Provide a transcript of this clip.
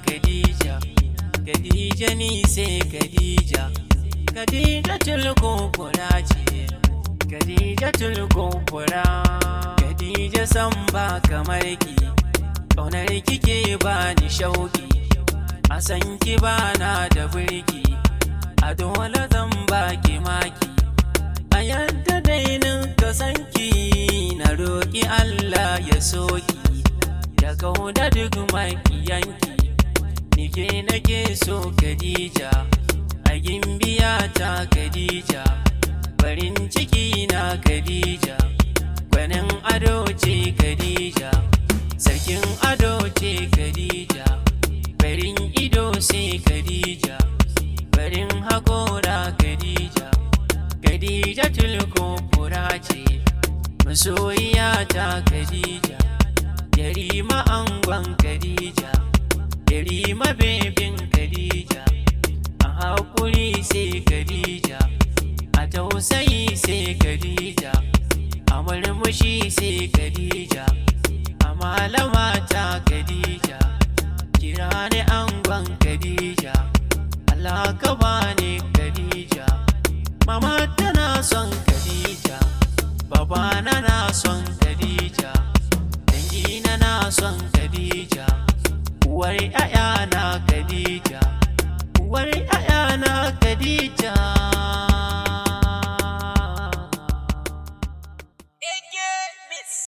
Khadija, Khadija ni sai Khadija, Khadija tulkubura ce, Khadija tulkubura. Khadija san ba kamar ki, ƙaunar kike ba ni shauki, a san ki ba na da birki, a dole zan ba ki maki. A yadda dainin ka san ki, na roƙi Allah ya soki, ya kauda duk makiyanki. Nike nake so Khadija, a gimbiya ta Khadija, farin ciki na Khadija, gwanin ado ce Khadija, sarkin ado ce Khadija, farin ido sai Khadija, farin haƙora Khadija, Khadija tulkubura ce, masoyiya ta Khadija, Yareeman angon Khadija, Yareeman bebin Khadija, a haƙuri sai Khadija, a tausayi sai Khadija, a murmushi sai Khadija, a malama ta Khadija, kira ni angon Khadija, Allah ka bani Khadija. Mama tana son Khadija, baba na son Khadija, dangina na son Khadija, uwar 'ya'ya na Khadija, uwar 'ya'ya na Khadija.